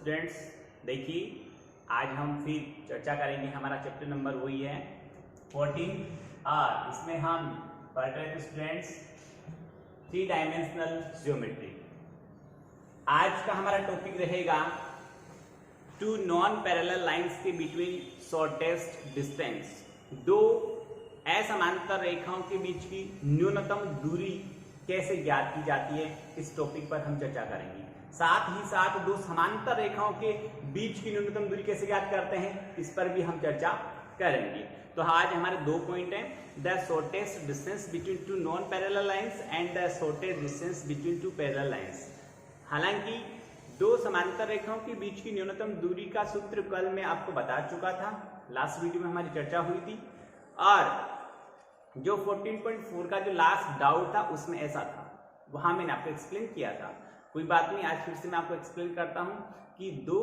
Students, देखिए आज हम फिर चर्चा करेंगे। हमारा चैप्टर नंबर वही है 14 और इसमें हम पढ़ रहे थे स्टूडेंट्स 3 डायमेंशनल ज्योमेट्री। आज का हमारा टॉपिक रहेगा 2 नॉन पैरेलल लाइंस के बिटवीन शॉर्टेस्ट डिस्टेंस। 2 असमांतर रेखाओं के बीच की न्यूनतम दूरी कैसे ज्ञात की जाती है, इस टॉपिक पर हम चर्चा करेंगे। साथ ही साथ 2 समांतर रेखाओं के बीच की न्यूनतम दूरी कैसे ज्ञात करते हैं, इस पर भी हम चर्चा करेंगे। तो आज हमारे 2 पॉइंट हैं, the shortest distance between 2 non parallel lines and the shortest distance between 2 parallel lines. हालांकि 2 समांतर रेखाओं के बीच की न्यूनतम दूरी का सूत्र कल मैं आपको बता चुका था, लास्ट वीडियो में हमारी चर्चा हुई थी। और जो 14.4 का जो लास्ट डाउट था उसमें ऐसा था, वहां मैंने आपको एक्सप्लेन किया था। कोई बात नहीं, आज फिर से मैं आपको एक्सप्लेन करता हूं कि 2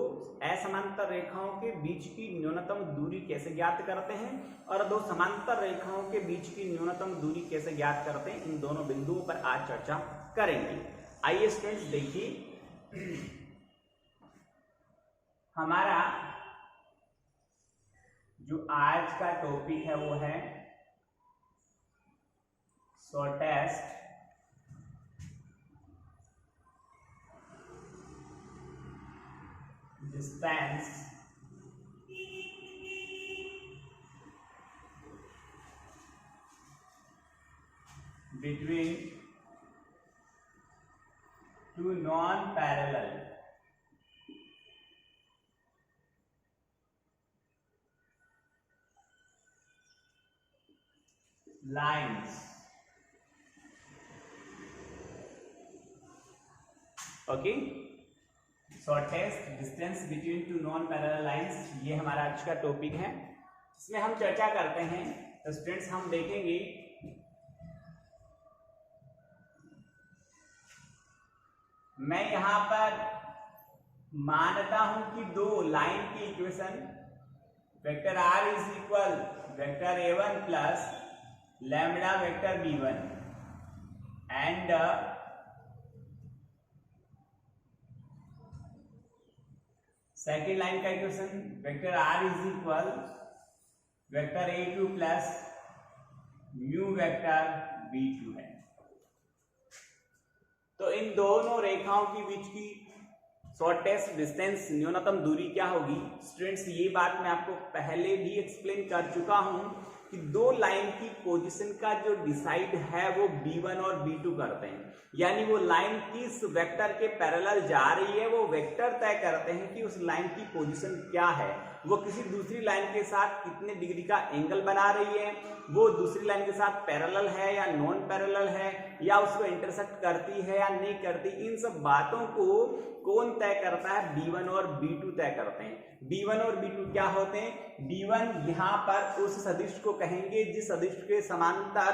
असमांतर रेखाओं के बीच की न्यूनतम दूरी कैसे ज्ञात करते हैं और 2 समांतर रेखाओं के बीच की न्यूनतम दूरी कैसे ज्ञात करते हैं। इन दोनों बिंदुओं पर आज चर्चा करेंगे। आइए स्टूडेंट्स, देखिए हमारा जो आज का टॉपिक है वो है shortest distance between 2 non-parallel lines। Okay, shortest distance between 2 non parallel lines, ये हमारा आज का टॉपिक है। इसमें हम चर्चा करते हैं। तो स्टूडेंट्स, हम देखेंगे मैं यहां पर मानता हूं कि 2 लाइन की equation vector r is equal vector a1 plus lambda vector b1 and second line का equation vector r is equal vector a2 plus mu vector b2 है। तो इन दोनों रेखाओं के बीच की शॉर्टेस्ट डिस्टेंस न्यूनतम दूरी क्या होगी? स्टूडेंट्स, ये बात मैं आपको पहले भी एक्सप्लेन कर चुका हूं कि 2 लाइन की पोजीशन का जो डिसाइड है वो b1 और b2 करते हैं। यानी वो लाइन किस वेक्टर के पैरेलल जा रही है वो वेक्टर तय करते हैं कि उस लाइन की पोजीशन क्या है, वो किसी दूसरी लाइन के साथ कितने डिग्री का एंगल बना रही है, वो दूसरी लाइन के साथ पैरेलल है या नॉन पैरेलल है, या उसको इंटरसेक्ट करती है या नहीं करती। इन सब बातों को कौन तय करता है? b1 और b2 तय करते हैं। b1 और b2 क्या होते हैं? b1 यहाँ पर उस सदिश को कहेंगे जिस सदिश के समांतर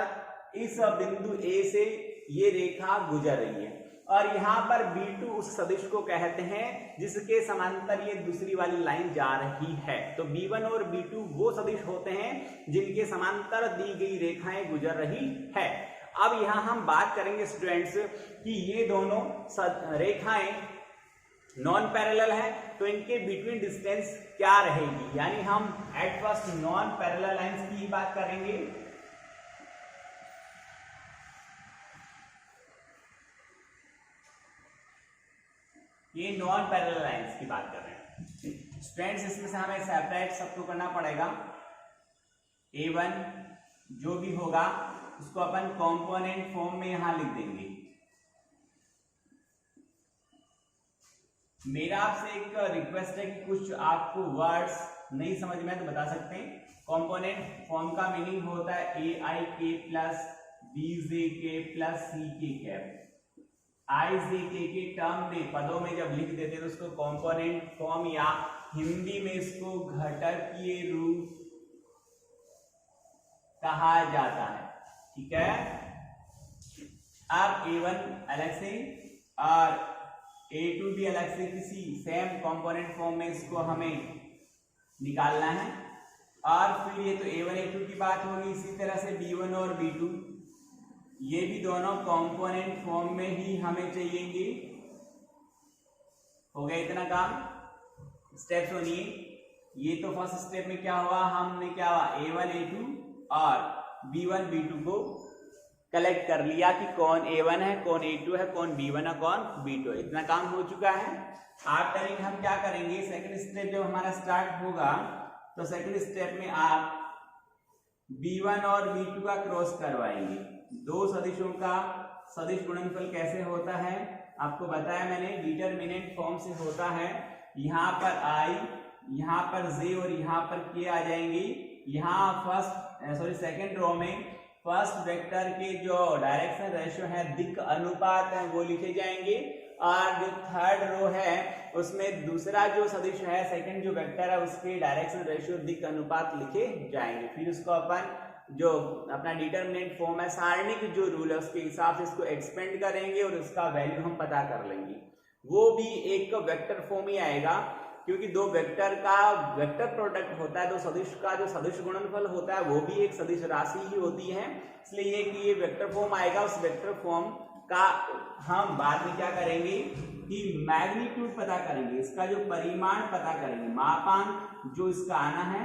इस बिंदु A से ये रेखा गुजर रही है, और यहाँ पर b2 उस सदिश को कहते हैं जिसके समांतर ये दूसरी वाली लाइन जा रही है। तो b1 और b2 वो सदिश होते हैं जिनके समांतर दी गई रेखाएं गुजर रही है। अब यहाँ हम बात करेंगे स्टूडेंट्स कि ये दोनों रेखाएं नॉन पैरेलल है, तो इनके बिटवीन डिस्टेंस क्या रहेगी। यानी हम at first non parallel lines की ही बात करेंगे। ये नॉन पैरेलल लाइंस की बात कर रहे हैं स्टूडेंट्स। इसमें से हमें सेपरेट सबको करना पड़ेगा। a1 जो भी होगा उसको अपन कंपोनेंट फॉर्म में यहां लिख देंगे। मेरा आपसे एक रिक्वेस्ट है कि कुछ आपको वर्ड्स नहीं समझ में तो बता सकते हैं। कंपोनेंट फॉर्म का मीनिंग होता है aik plus bjk plus ck cap. IJK के टर्म में पदों में जब लिख देते हैं तो उसको कंपोनेंट फॉर्म या हिंदी में इसको घटकीय रूप कहा जाता है। ठीक है, अब a1 अलग से और a2 भी अलग से किसी सेम कंपोनेंट फॉर्म में इसको हमें निकालना है। और फिर ये तो a1 a2 की बात होगी। इसी तरह से b1 और b2 ये भी दोनों कंपोनेंट फॉर्म में ही हमें चाहिएंगे। हो गया इतना काम। स्टेप सुनिए। ये तो फर्स्ट स्टेप में क्या हुआ, हमने क्या हुआ A1 A2 और B1 B2 को कलेक्ट कर लिया कि कौन A1 है, कौन A2 है, कौन B1 है, कौन B2 है। इतना काम हो चुका है। आफ्टर इट हम क्या करेंगे, सेकंड स्टेप जब हमारा स्टार्ट होगा तो सेकंड स्टेप में आप B1 और B2 का क्रॉस करवाएंगे। दो सदिशों का सदिश गुणनफल कैसे होता है आपको बताया मैंने, डिटरमिनेंट फॉर्म से होता है। यहाँ पर I, यहाँ पर J और यहाँ पर K आ जाएंगी। यहाँ सेकंड रो में फर्स्ट वेक्टर के जो डायरेक्शन रेशियो है, दिक् अनुपात है, वो लिखे जाएंगे। और जो थर्ड रो है उसमें दूसरा जो सदिश है, सेकंड जो वेक्टर है, उसके डायरेक्शन रेशियो दिक् अनुपात लिखे जाएंगे। फिर उसको अपन जो अपना डिटरमिनेंट फॉर्म है, सारणिक जो रूल है उसके हिसाब से इसको एक्सपेंड करेंगे और उसका वैल्यू हम पता कर लेंगे। वो भी एक वेक्टर फॉर्म ही आएगा, क्योंकि दो वेक्टर का वेक्टर प्रोडक्ट होता है, दो सदिश का जो सदिश गुणनफल होता है वो भी एक सदिश राशि ही होती है। इसलिए कि ये वेक्टर फॉर्म आएगा। उस वेक्टर फॉर्म का हम बाद में क्या करेंगे कि मैग्नीट्यूड पता करेंगे, इसका जो परिमाण पता करेंगे, मापांक जो इसका आना है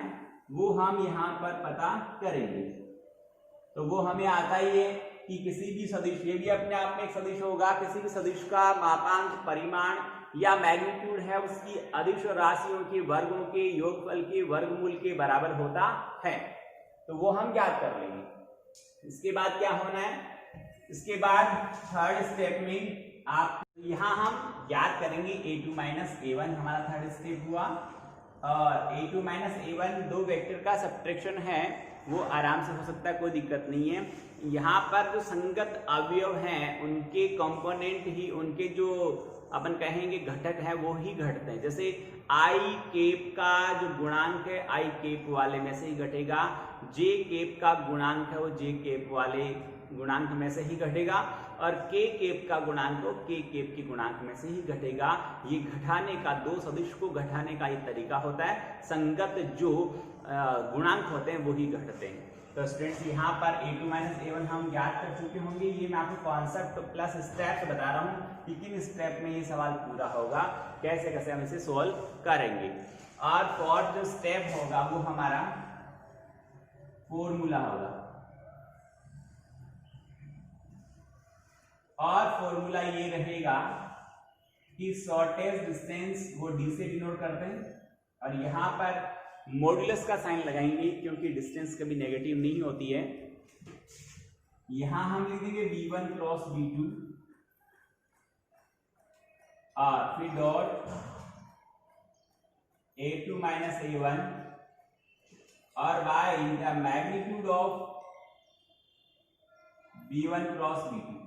वो हम यहाँ पर पता करेंगे। तो वो हमें आता ही है कि किसी भी सदिश, ये भी अपने आप में एक सदिश होगा, किसी भी सदिश का मापांक, परिमाण या मैग्नीट्यूड है उसकी अदिश राशियों के वर्गों के योगफल के वर्गमूल के बराबर होता है। तो वो हम ज्ञात कर लेंगे। इसके बाद क्या होना है, इसके बाद थर्ड स्टेप में आप यहाँ हम ज्ञात करेंगे A2 माइनस A1, हमारा थर्ड स्टेप हुआ। और A2 माइनस A1 दो वेक्टर का सब्ट्रैक्शन है, वो आराम से हो सकता है, कोई दिक्कत नहीं है। यहाँ पर जो संगत अवयव हैं उनके कंपोनेंट ही, उनके जो अपन कहेंगे घटक है वो ही घटते हैं। जैसे I केप का जो गुणांक है I केप वाले में से ही घटेगा, J केप का गुणांक है वो J केप वाले गुणांक में से ही घटेगा, और K केप का गुणांक तो K केप के गुणांक में से ही घटेगा। ये घटाने का, दो सदिश को घटाने का ये तरीका होता है। संगत जो गुणांक होते हैं वो ही घटते हैं। तो स्टूडेंट्स यहाँ पर A2 माइनस A1 हम ज्ञात कर चुके होंगे। ये मैं आपको कॉन्सेप्ट प्लस स्टेप्स बता रहा हूँ कि किन स्टेप में ये सवाल पूरा होगा, कैसे कैसे हम इसे सोल्व करेंगे। और फोर्थ जो स्टेप होगा वो हमारा फॉर्मूला होगा, और फॉर्मूला ये रहेगा कि शॉर्टेस्ट डिस्टेंस वो D से डिनोट करते हैं, और यहाँ पर मॉड्यूलस का साइन लगाएंगे क्योंकि डिस्टेंस कभी नेगेटिव नहीं होती है। यहां हम लिख देंगे V1 क्रॉस V2 और फिर डॉट A2 माइनस A1 और by the magnitude of V1 cross V2।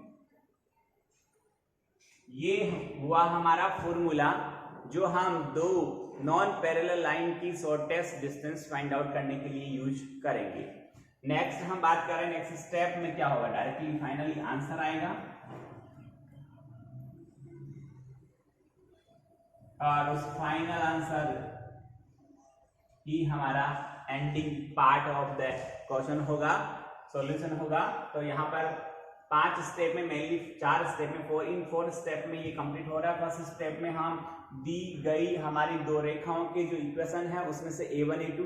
ये हुआ हमारा फॉर्मूला जो हम दो नॉन पैरेलल लाइन की शॉर्टेस्ट डिस्टेंस फाइंड आउट करने के लिए यूज करेंगे। नेक्स्ट हम बात करें, नेक्स्ट स्टेप में क्या होगा, डायरेक्टली फाइनली आंसर आएगा, और उस फाइनल आंसर ही हमारा ending part of the question होगा, सॉल्यूशन होगा। तो यहाँ पर 5 स्टेप में, मेनली 4 स्टेप में, इन 4 स्टेप में ये कंप्लीट हो रहा है। फर्स्ट स्टेप में हम दी गई हमारी दो रेखाओं के जो इक्वेशन है उसमें से A1 A2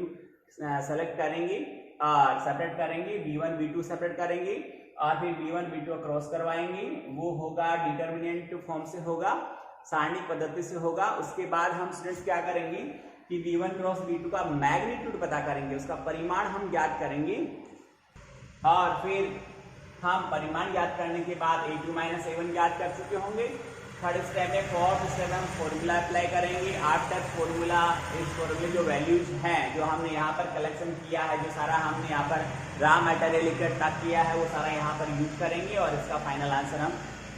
सेलेक्ट करेंगे और सेपरेट करेंगे, B1 B2 सेपरेट करेंगे, और फिर B1 B2 क्रॉस करवाएंगे। वो होगा डिटरमिनेंट फॉर्म से होगा, सारणिक पद्धति से होगा। उसके बाद हम स्टूडेंट्स क्या करेंगे कि B1 क्रॉस B2 का मैग्नीट्यूड पता करेंगे, उसका परिमाण हम ज्ञात करेंगे, और फिर हम परिमाण ज्ञात करने के बाद A2 माइनस A1 ज्ञात कर चुके होंगे। थर्ड स्टेप है, फोर्थ स्टेप में हम फॉर्मूला अप्लाई करेंगे। आफ्टर फॉर्मूला, इस फॉर्मूले जो वैल्यूज हैं जो हमने यहाँ पर कलेक्शन किया है, जो सारा हमने यहाँ पर रॉ मटेरियल इकट्ठा किया है, वो सारा यहाँ पर यूज करेंगे और इसका फाइनल आंसर हम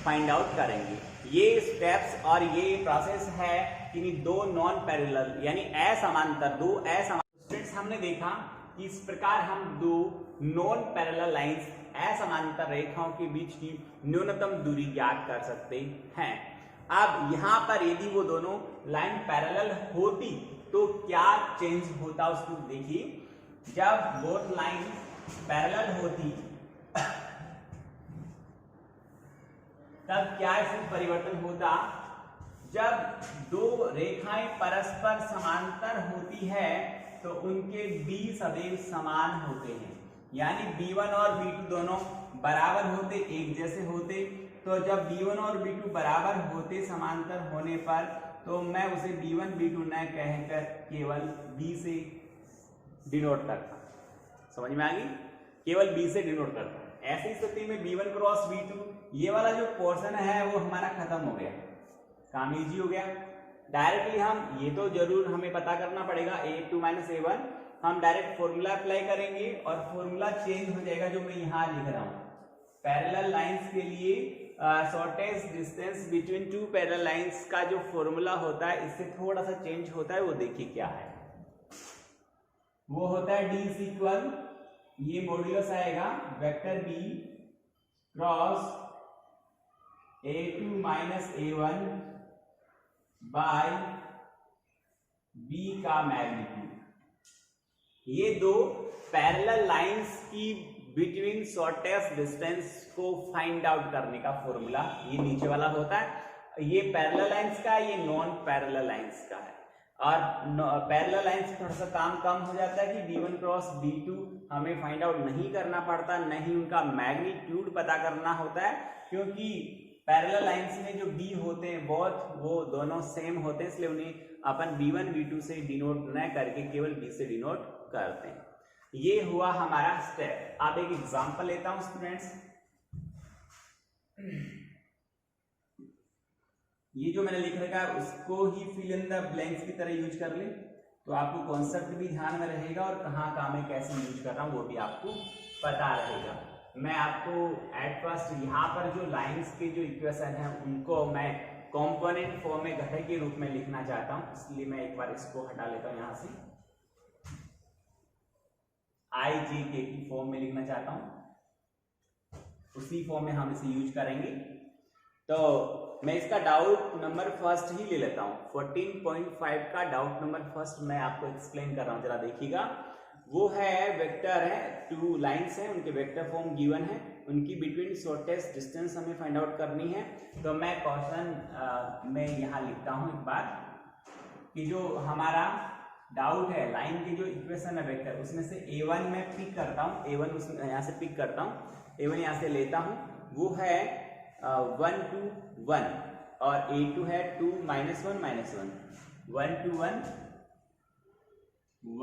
फाइंड आउट करेंगे। ये स्टेप्स और ये प्रोसेस है कि दो नॉन पैरेलल यानी असमांतर, दो असमांतर स्टूडेंट्स हमने देखा कि इस प्रकार हम दो नॉन पैरेलल लाइंस, असमांतर रेखाओं के बीच की न्यूनतम दूरी ज्ञात कर सकते हैं। अब यहाँ पर यदि वो दोनों लाइन पैरेलल होती तो क्या चेंज होता उसको देखिए। जब बोथ लाइन पैरेलल होती तब क्या इसमें परिवर्तन होता, जब दो रेखाएं परस्पर समांतर होती है तो उनके b सदैव समान होते हैं, यानी b1 और b2 दोनों बराबर होते, एक जैसे होते। तो जब b1 और b2 बराबर होते समांतर होने पर, तो मैं उसे b1 b2 न कहकर केवल b से डिनोट करता। समझ में आ गई? केवल b से डिनोट करता। ऐसी स्थिति में b1 क्रॉस b2 ये वाला जो पोर्शन है वो हमारा खत्म हो गया, काम इजी हो गया। डायरेक्टली हम ये तो जरूर हमें पता करना पड़ेगा a2 माइनस a1, हम डायरेक्ट फॉर्मूला अप्लाई करेंगे और फॉर्मूला चेंज हो जाएगा जो मैं यहाँ लिख रहा हूँ। पैरेलल लाइंस के लिए shortest distance between two parallel lines का जो फॉर्मूला होता है इससे थोड़ा सा चेंज होता है, वो देखिए क्या है। वो होता है d इज इक्वल, ये मॉड्यूलस आएगा vector b cross a2 minus a1 by b का मैग्नीट्यूड। ये दो पैरेलल लाइंस की बिटवीन शॉर्टेस्ट डिस्टेंस को फाइंड आउट करने का फॉर्मूला ये नीचे वाला होता है। ये पैरेलल लाइंस का है, ये नॉन पैरेलल लाइंस का है। और पैरेलल लाइंस थोड़ा सा काम कम हो जाता है कि b1 क्रॉस b2 हमें फाइंड आउट नहीं करना पड़ता, नहीं उनका मैग्नीट्यूड पता करना होता है, क्योंकि पैरेलल लाइंस में जो b होते हैं बहुत वो दोनों सेम होते हैं, इसलिए उन्हें अपन b1 b2 से डिनोट न करके केवल b से डिनोट करते हैं। ये हुआ हमारा स्टेप। अब एक एग्जांपल लेता हूं स्टूडेंट्स। ये जो मैंने लिख रखा है उसको ही फिल इन द ब्लैंक्स की तरह यूज कर ले, तो आपको कॉन्सेप्ट भी ध्यान में रहेगा और कहाँ कहाँ मैं कैसे यूज कर रहा हूँ वो भी आपको पता रहेगा। मैं आपको एट फर्स्ट यहाँ पर जो लाइंस के जो इक्वेशन है उनको मैं कंपोनेंट फॉर्म में घटक के रूप में लिखना चाहता हूँ, इसलिए मैं एक बार इसको हटा लेता हूँ, यहाँ से i j k की फॉर्म में लिखना चाहता हूँ, उसी फॉर्म में हम इसे यूज करेंगे। तो मैं इसका डाउट नंबर फर्स्ट ही ले लेता हूँ। 14.5 का डाउट नंबर फर्स्ट मैं आपको एक्सप्लेन कर रहा हूँ, जरा देखिएगा। वो है वेक्टर है, टू लाइंस है, उनके वेक्टर फॉर्म गिवन है, उनकी बिटवीन शॉर्टेस्ट डिस्टेंस हमें फाइंड आउट करनी है। तो मैं क्वेश्चन में यहाँ लिखता हूँ एक बार कि जो हमारा डाउट है लाइन की जो इक्वेशन है वेक्टर, उसमें से a1 मैं पिक करता हूँ, a1 उसमें यहाँ से पिक करता हूँ, a1 यहाँ से लेता हूँ, वो है 1 2 1 और a2 है 2 माइनस 1 माइनस 1, 1 2 1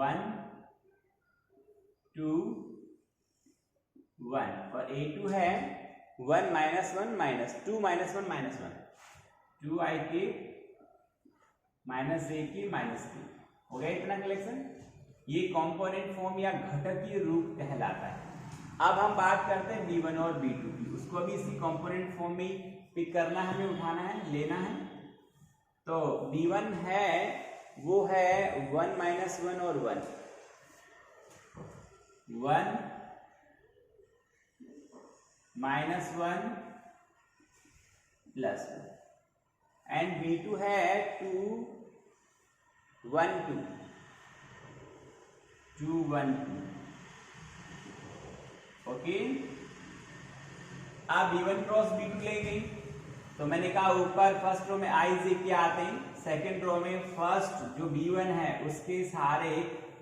1 2 1 और a2 है 1 minus 1 minus 2 minus 1 minus 1, 2 i k minus a k minus k। हो गया इतना कलेक्शन। ये कंपोनेंट फॉर्म या घटकीय रूप कहलाता है। अब हम बात करते हैं b1 और b2 की, उसको भी इसी कंपोनेंट फॉर्म में पिक करना है, हमें उठाना है, लेना है। तो b1 है वो है 1 माइनस 1 और 1 माइनस 1 प्लस 1 एंड b2 है 2 1 2 2 1 2। ओके, आप b1 क्रॉस b2 लेंगे तो मैंने कहा ऊपर फर्स्ट रो में i j k आते हैं, सेकेंड रो में फर्स्ट जो b1 है उसके सारे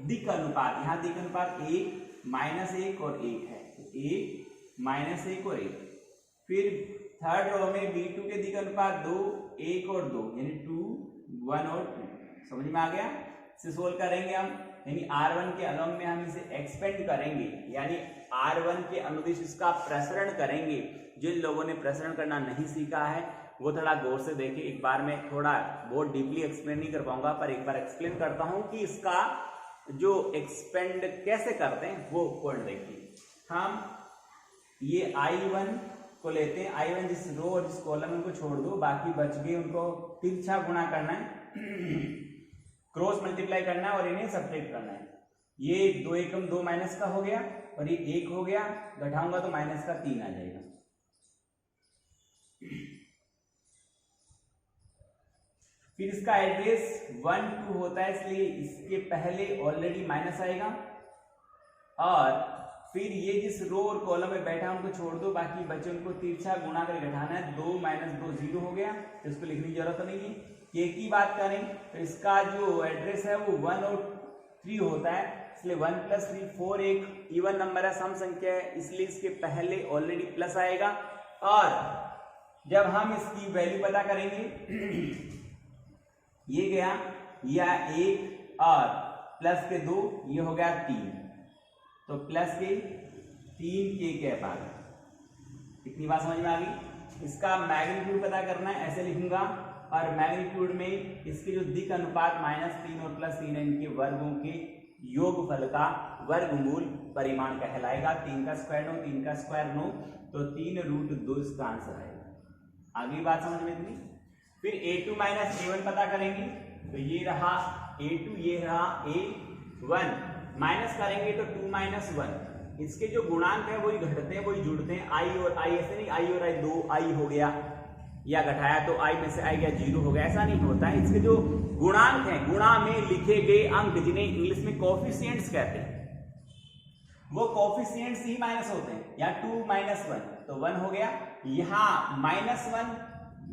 दिक् अनुपात, यहाँ दिक् अनुपात 1 माइनस 1 और 1 है, 1 माइनस 1 और 1। फिर थर्ड रो में b2 के दिक् अनुपात 2 1 और 2 यानी 2 1 और 2। समझ में आ गया? इसे सोल्व करेंगे हम, यानी r1 के अलॉन्ग में हम इसे एक्सपेंड करेंगे, यानी r1 के अनुदिश इसका प्रसरण करेंगे। जिन लोगों ने प्रसरण करना नहीं सीखा है वो थोड़ा गौर से देखें। एक बार मैं थोड़ा बहुत डीपली एक्सप्लेन नहीं कर पाऊंगा, पर एक बार एक्सप्लेन करता हूं कि इसका जो एक्सपेंड कैसे करते हैं वो पॉइंट देखिए। हम ये i1 को लेते हैं, i1 जिस रो और जिस कॉलम में उनको छोड़ दो, बाकी बच गए उनको तिरछा गुणा करना है, क्रॉस मल्टीप्लाई करना है और इन्हें सब्ट्रैक्ट करना है। ये 2 एकम 2 माइनस का हो गया और ये 1 हो गया, घटाऊंगा तो माइनस का 3 आ जाएगा। फिर इसका एड्रेस 1 2 होता है, इसलिए इसके पहले ऑलरेडी माइनस आएगा और फिर ये जिस रो और कॉलम में बैठा उनको छोड़ दो, बाकी बचे उनको तिरछा गुणा कर घटाना है। 2 माइनस 2 0 हो गया, तो इसको लिखने की जरूरत नहीं है। के की बात करें तो इसका जो एड्रेस है वो 1 और 3 होता है, इसलिए 1 + 3 4 एक इवन नंबर है, सम संख्या है, इसलिए इसके पहले ऑलरेडी प्लस आएगा। और जब हम इसकी वैल्यू पता करेंगे ये गया या 1 और प्लस के 2 ये हो गया 3, तो प्लस के 3 के कैप आ गया। इतनी बात समझ में आ गई। इसका मैग्नीट्यूड पता करना है, ऐसे लिखूंगा, और मैग्नीट्यूड में इसके जो दिक् अनुपात -3 और +3 है, इनके वर्गों के योगफल का वर्गमूल परिमाण कहलाएगा। 3 का स्क्वायर 9, 3 का स्क्वायर 9, तो 3√2 इसका आंसर आएगा। आगे बात समझ में इतनी। फिर a2 - a1 पता करेंगे, तो ये रहा a2, ये रहा a1, माइनस करेंगे तो 2 - 1, इसके जो गुणांक है वही घटते हैं वही जुड़ते हैं। i और i ऐसे नहीं, i और i 2i हो गया, या घटाया तो i में से i गया 0 हो गया, ऐसा नहीं होता है। इसके जो गुणांक हैं, गुणा में लिखे गए अंक, जिन्हें इंग्लिश में कोफिशिएंट्स कहते हैं, वो कोफिशिएंट्स ही माइनस होते हैं। या 2 - 1 तो 1 हो गया, यहाँ -1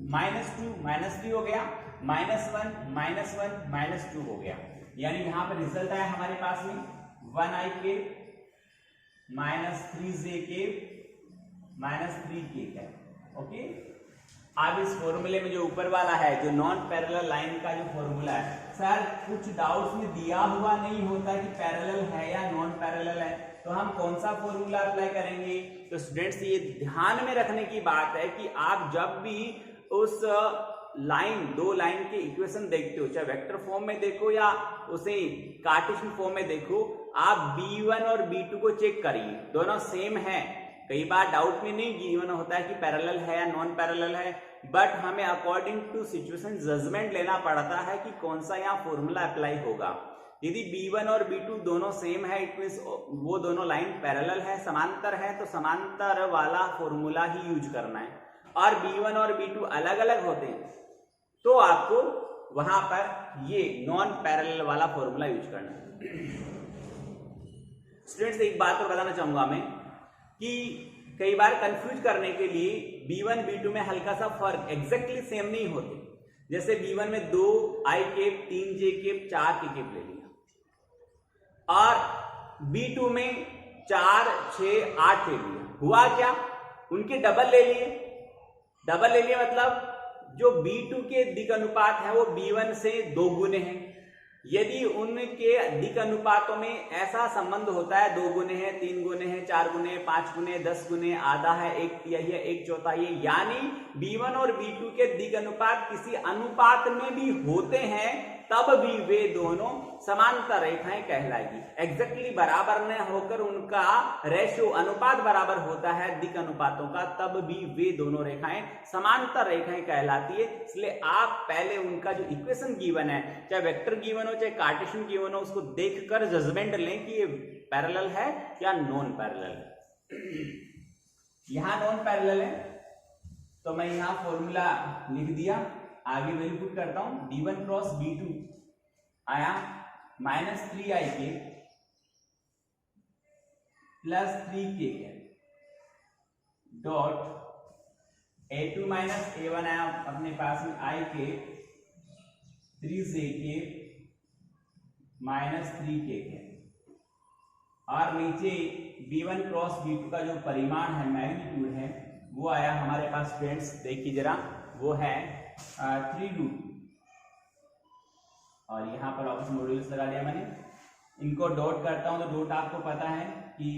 -2 -3 हो गया, -1 -1 -2 हो गया। यानी यहाँ पर रिजल्ट आया हमारे पास में 1i के -3j के -3k है। ओके, अब इस फॉर्मूले में जो ऊपर वाला है, जो नॉन पैरेलल लाइन का जो फॉर्मूला है, सर कुछ डाउट्स में दिया हुआ नहीं होता कि पैरेलल है या नॉन पैरेलल है, तो हम कौन सा फॉर्मूला अप्लाई करेंगे। तो स्टूडेंट्स ये ध्यान में रखने की बात है कि आप जब भी उस लाइन, दो लाइन के इक्वेशन देखते हो, चाहे वेक्टर फॉर्म में देखो या उसे कार्टेशियन फॉर्म में देखो, आप b1 और b2 को चेक करिए, दोनों सेम है। कई बार डाउट में नहीं गिवन होता है कि पैरेलल है या नॉन पैरेलल है, बट हमें अकॉर्डिंग टू सिचुएशन जजमेंट लेना पड़ता है कि कौन सा यहाँ फॉर्मूला अप्लाई होगा। यदि b1 और b2 दोनों सेम है, इट मींस वो दोनों लाइन पैरेलल है, समांतर है, तो समांतर वाला फॉर्मूला ही यूज करना है। और b1 और b2 अलग अलग होते हैं तो आपको वहां पर ये नॉन पैरेलल वाला फॉर्मूला यूज करना है। स्टूडेंट्स एक बात और बताना चाहूंगा मैं कि कई बार कंफ्यूज करने के लिए b1 b2 में हल्का सा फर्क, एग्जैक्टली सेम नहीं होते। जैसे b1 में 2i cap 3j cap 4k cap ले लिया, और b2 में 4 6 8 ले लिया। हुआ क्या, उनके डबल ले लिए। डबल ले लिए मतलब जो b2 के दिक् अनुपात है वो b1 से 2 गुने हैं। यदि उनके दिक् अनुपातों में ऐसा संबंध होता है 2 गुने हैं, 3 गुने हैं, 4 गुने, 5 गुने, 10 गुने, आधा है, 1/3 है, 1/4 है, यानी b1 और b2 के दिक् अनुपात किसी अनुपात में भी होते हैं, तब भी वे दोनों समांतर रेखाएं कहलाएगी। एग्जैक्टली बराबर न होकर उनका रेशियो, अनुपात बराबर होता है दिक् अनुपातों का, तब भी वे दोनों रेखाएं समांतर रेखाएं कहलाती है। इसलिए आप पहले उनका जो इक्वेशन गिवन है, चाहे वेक्टर गिवन हो चाहे कार्टेशियन गिवन हो, उसको देखकर जजमेंट लें कि ये पैरेलल है या नॉन पैरेलल है। यहां नॉन पैरेलल है तो मैं यहां फॉर्मूला लिख दिया, आगे वैल्यू पुट करता हूं। d1 क्रॉस b2 आया -3i के +3k डॉट a2 - a1 आया अपने पास में i के 3j के -3k और नीचे b1 क्रॉस b2 का जो परिमाण है, मैग्नीट्यूड है, वो आया हमारे पास फ्रेंड्स, देखिए जरा, वो है 3√2। और यहाँ पर ऑप्शन मॉड्यूल्स लगा दिया मैंने। इनको डॉट करता हूं तो डॉट आपको पता है कि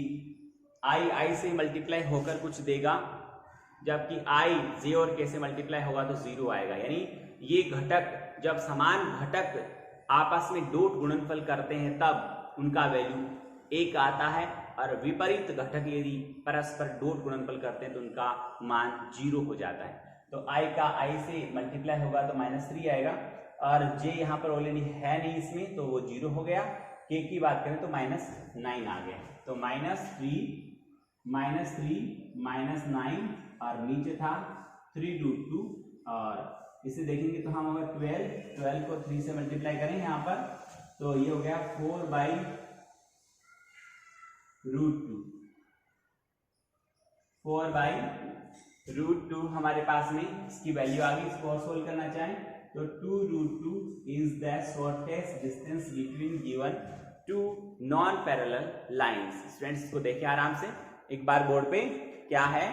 i से मल्टीप्लाई होकर कुछ देगा, जबकि i j और k से मल्टीप्लाई होगा तो 0 आएगा। यानी ये घटक, जब समान घटक आपस में डॉट गुणनफल करते हैं तब उनका वैल्यू 1 आता है, और विपरीत घटक यदि परस्पर डॉट गुणनफल करते हैं तो उनका मान 0 हो जाता है। तो i का i से मल्टीप्लाई होगा तो -3 आएगा, और j यहाँ पर ऑलरेडी है नहीं इसमें, तो वो 0 हो गया। k की बात करें तो -9 आ गया, तो -3 -9 और नीचे था 3√2, और इसे देखेंगे तो हम अगर 12 को 3 से मल्टीप्लाई करें यहाँ पर तो ये हो गया 4/√2। 4/√2 हमारे पास में इसकी वैल्यू आ गई। इसको और सोल्व करना चाहें तो 2√2 is the shortest distance between given two non parallel lines. Students इसको देखिए आराम से एक बार बोर्ड पे, क्या है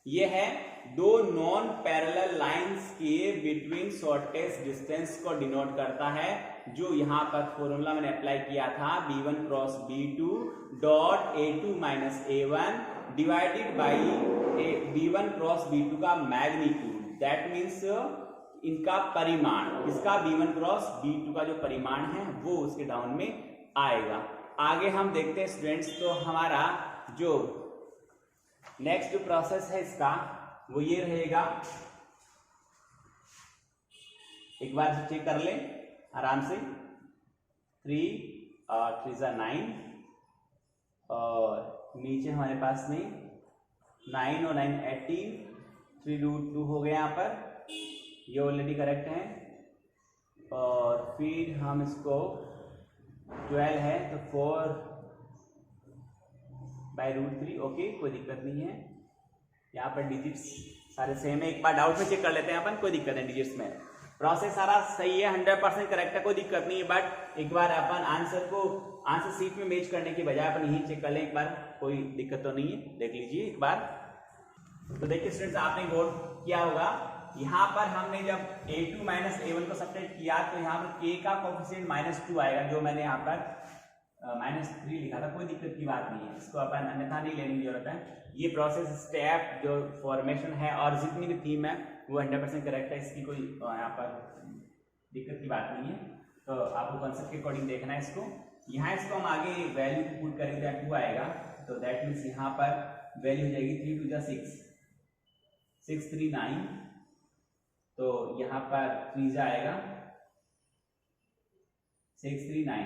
ये है दो नॉन पैरेलल लाइंस के बिटवीन शॉर्टेस्ट डिस्टेंस को डिनोट करता है, जो यहां पर फॉर्मूला मैंने अप्लाई किया था b1 cross b2 dot a2 minus a1 divided by b1 cross b2 का मैग्नीट्यूड, दैट मीन्स इनका परिमाण, इसका b1 क्रॉस b2 का जो परिमाण है वो उसके डाउन में आएगा। आगे हम देखते हैं स्टूडेंट्स, तो हमारा जो नेक्स्ट जो प्रोसेस है इसका वो ये रहेगा, एक बार चेक कर ले आराम से। 3 और 3 9 और नीचे हमारे पास में 9 और 9 18, 3√2 हो गया यहाँ पर, ये ऑलरेडी करेक्ट है। और फिर हम इसको 12 है तो 4/√3, ओके कोई दिक्कत नहीं है। यहाँ पर डिजिट्स सारे सेम है, एक बार डाउट में चेक कर लेते हैं अपन, कोई दिक्कत नहीं डिजिट्स में। प्रोसेस सारा सही है, 100% करेक्ट है, कोई दिक्कत नहीं है। बट एक बार अपन आंसर शीट में मैच करने की बजाय अपन यही चेक कर लें एक बार, कोई दिक्कत तो नहीं है, देख लीजिए एक बार। तो देखिए स्टूडेंट्स, आपने गौर किया होगा यहाँ पर हमने जब a2 माइनस a1 को सब्ट्रैक्ट किया तो यहाँ पर k का कोफिशिएंट -2 आएगा, जो मैंने यहाँ पर -3 लिखा था, कोई दिक्कत की बात नहीं है, इसको अपन अन्यथा नहीं लेने की जरूरत है। ये प्रोसेस स्टेप जो फॉर्मेशन है और जितनी भी थीम है वो 100% करेक्ट है, इसकी कोई यहाँ पर दिक्कत की बात नहीं है। तो आपको कॉन्सेप्ट के अकॉर्डिंग देखना है इसको। यहाँ इसको हम आगे वैल्यू पुट करेंगे, 2 आएगा, तो दैट मीन्स यहाँ पर वैल्यू हो जाएगी 3 2 6 6 3 9, तो यहाँ पर 3 आएगा 6 3 9,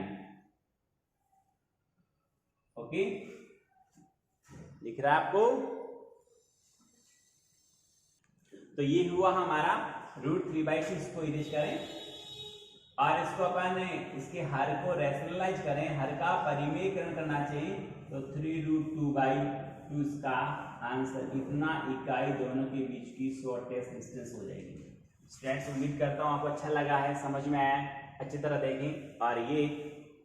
ओके दिख रहा है आपको। तो ये हुआ हमारा √3/2, इसको इरेज करें और इसको अपन इसके हर को रैशनलाइज करें, हर का परिमेयकरण करना चाहिए, तो 3√2/2 इसका आंसर, इतना इकाई दोनों के बीच की शॉर्टेस्ट डिस्टेंस हो जाएगी। स्टूडेंट्स उम्मीद करता हूँ आपको अच्छा लगा है, समझ में आया, अच्छी तरह देखें। और ये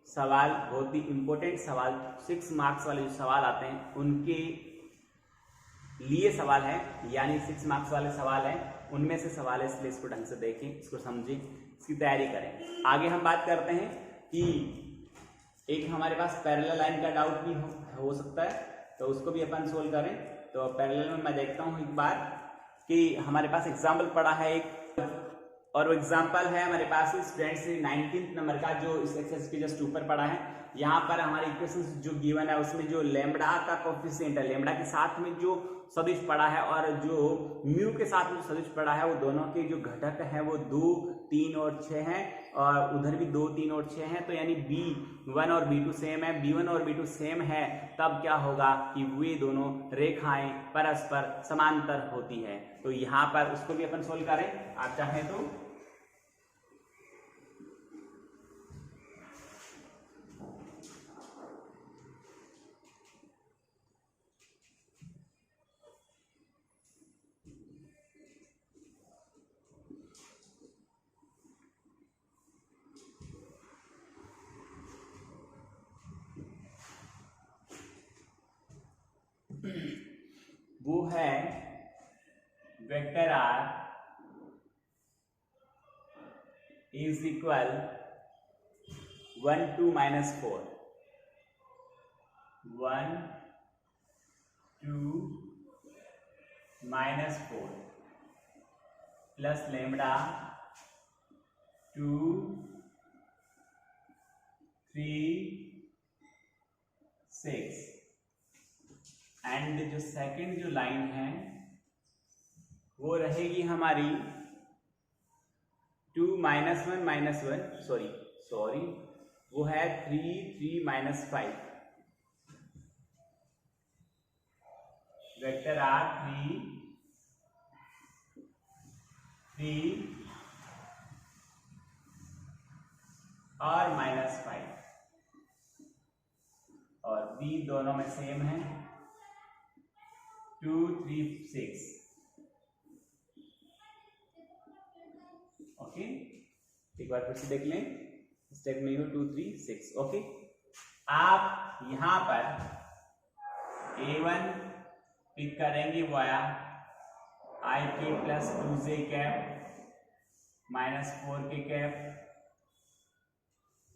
सवाल बहुत ही इंपॉर्टेंट सवाल, 6 मार्क्स वाले जो सवाल आते हैं उनके लिए सवाल है, यानी 6 मार्क्स वाले सवाल हैं, उनमें से सवाल है, इसलिए इसको ढंग से देखें, इसको समझें, इसकी तैयारी करें। आगे हम बात करते हैं कि एक हमारे पास पैरेलल लाइन का डाउट भी हो सकता है, तो उसको भी अपन सोल्व करें। तो पैरेलल में मैं देखता हूँ एक बार कि हमारे पास एग्जाम्पल पड़ा है एक, और वो एग्जाम्पल है हमारे पास स्टूडेंट्स 19 नंबर का, जो इस एक्सरसाइज के जस्ट ऊपर पड़ा है। यहाँ पर हमारे इक्वेशन जो गिवन है उसमें जो लैम्बडा का कोफिशिएंट है, लैम्बडा के साथ में जो सदिश पड़ा है और जो म्यू के साथ में सदिश पड़ा है, वो दोनों के जो घटक है वो 2 3 और 6 हैं, और उधर भी 2 3 और 6 हैं, तो यानी b1 और b2 सेम है। b1 और b2 सेम है तब क्या होगा कि वे दोनों रेखाएं परस्पर समांतर होती है। तो यहाँ पर उसको भी अपन सोल्व करें, आप चाहें तो। वो है vector r is equal 1 2 -4, 1 2 -4 plus lambda 2 3 6, and जो सेकंड जो लाइन है वो रहेगी हमारी 2 -1 -1, सॉरी वो है 3 3 -5, वेक्टर r 3 3 और -5, और b दोनों में सेम है 2 3 6। ओके, एक बार फिर से देख लें, स्टेप में 2 3 6। ओके, आप यहां पर a1 पिक करेंगे वाया आई के plus 2j cap minus 4k cap,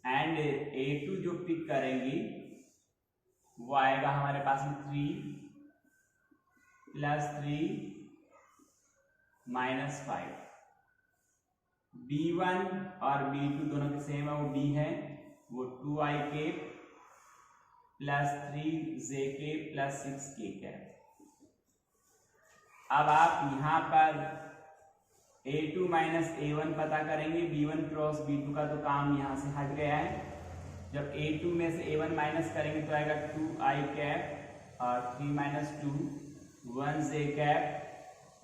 and a2 जो पिक करेंगी वो आएगा हमारे पास में 3 प्लस 3 माइनस 5। b1 और b2 दोनों के सेम है, वो b है, वो 2ik plus 3jk plus 6k cap. अब आप यहां पर a2 माइनस a1 पता करेंगे, b1 क्रॉस b2 का तो काम यहां से हट गया है। जब a2 में से a1 माइनस करेंगे तो आएगा 2i कैप और 3 माइनस 2 1j कैप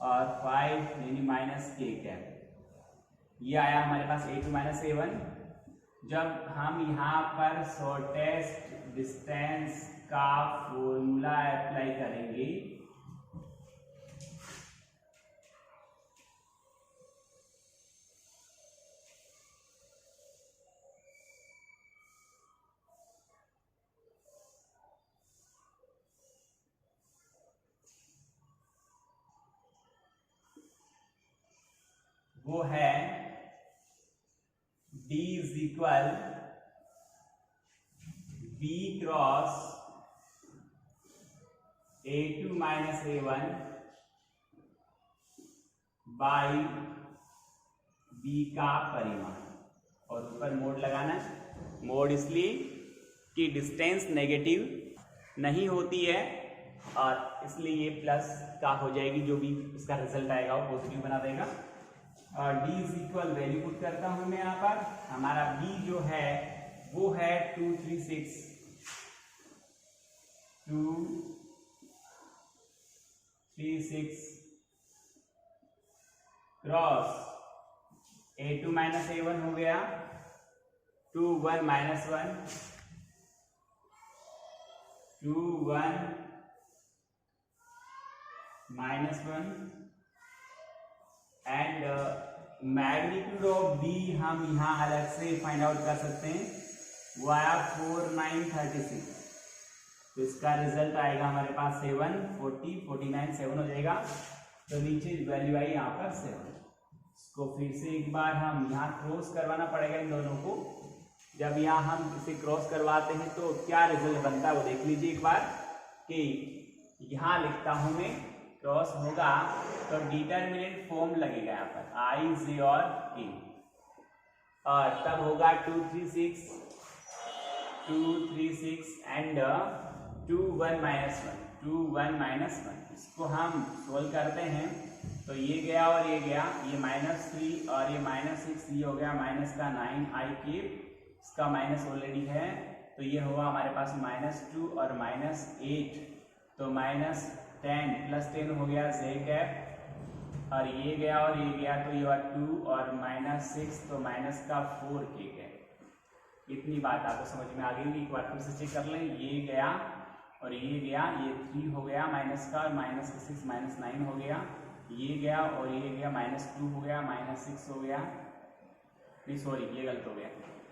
और 5 यानी माइनस k कैप। ये आया हमारे पास a2 माइनस a1। जब हम यहाँ पर शॉर्टेस्ट डिस्टेंस का फॉर्मूला अप्लाई करेंगे वो है d is equal b cross a2 minus a1 by b का परिमाण, और ऊपर मोड लगाना है। मोड इसलिए कि डिस्टेंस नेगेटिव नहीं होती है और इसलिए ये प्लस का हो जाएगी, जो भी इसका रिजल्ट आएगा वो पॉजिटिव बना देगा। और d is equal value put करता हूं मैं यहाँ पर, हमारा b जो है वो है 2 3 6 2 3 6 क्रॉस a2 माइनस a1 हो गया 2 1 minus 1 2 1 minus 1 and magnitude of b हम यहां अलग से फाइंड आउट कर सकते हैं, वो आया 4936। तो इसका रिजल्ट आएगा हमारे पास 7 40 49 7 हो जाएगा। तो नीचे वैल्यू आई यहाँ पर 7। इसको फिर से एक बार हम यहाँ क्रॉस करवाना पड़ेगा इन दोनों को। जब यहाँ हम इसे क्रॉस करवाते हैं तो क्या रिजल्ट बनता है वो देख लीजिए एक बार, कि यहाँ लिखता हूं मैं क्रॉस होगा तो डिटर्मिनेंट फॉर्म लगेगा यहाँ पर i j और k, और तब होगा 2 3 6 2 3 6 एंड 2 1 माइनस 1 2 1 माइनस 1। इसको हम सोल्व करते हैं तो ये गया और ये गया, ये -3 और ये -6, ये हो गया माइनस का 9i क्यूब, इसका माइनस ऑलरेडी है तो ये होगा हमारे पास -2 और -8, तो -10 प्लस 10 हो गया j कैप, और ये गया और ये गया तो ये हुआ 2 और -6 तो माइनस का 4k कैप। इतनी बात आपको समझ में आ गई, एक बार फिर से चेक कर लें, ये गया और ये गया, ये 3 हो गया माइनस का, और -6 -9 हो गया, ये गया और ये गया, -2 हो गया, -6 हो गया, नहीं सॉरी ये गलत हो गया,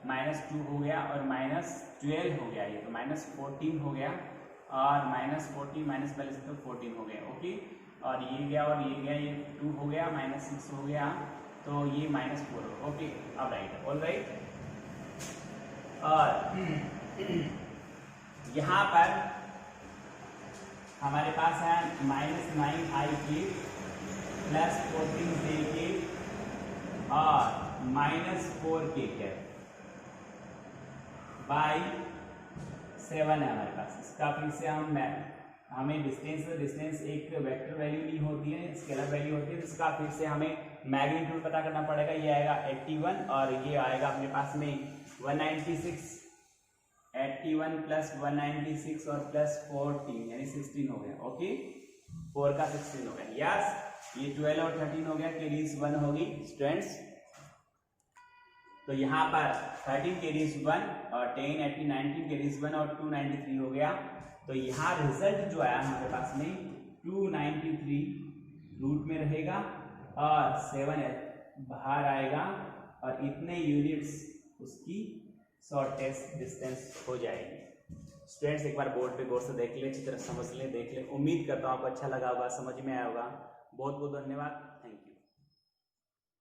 -2 हो गया और -12 हो गया, ये तो -14 हो गया, और -14 माइनस पहले से तो 14 हो गया। ओके, और ये गया और ये गया, ये 2 हो गया, -6 हो गया, तो ये -4 हो। ओके, अब राइट, ऑल राइट। और यहाँ पर हमारे पास है -9i cube plus 14j cube और -4k कैप बाई 7 है हमारे पास। इसका फिर से हमें डिस्टेंस एक वेक्टर वैल्यू नहीं होती है, स्केलर वैल्यू होती है, तो इसका फिर से हमें मैग्नीट्यूड पता करना पड़ेगा। ये आएगा 81 और ये आएगा अपने पास में 196, 81 प्लस 196 और प्लस 14 यानी 16 हो गया। ओके, 4 का 16 हो गया। यस, ये 12 और 13 हो गया, कैरीज 1 होगी स्टूडेंट्स। तो यहाँ पर 13 कैरीज 1 और 10 80 19 कैरीज 1 और 293 हो गया। तो यहाँ रिजल्ट जो आया हमारे पास में 293 रूट में रहेगा और 7 बाहर आएगा और इतने यूनिट्स उसकी शॉर्टेस्ट डिस्टेंस हो जाएगी। स्टूडेंट्स एक बार बोर्ड पे गौर से देख ले, अच्छी तरह समझ ले, देख ले। उम्मीद करता हूँ आपको अच्छा लगा होगा, समझ में आया होगा। बहुत बहुत धन्यवाद।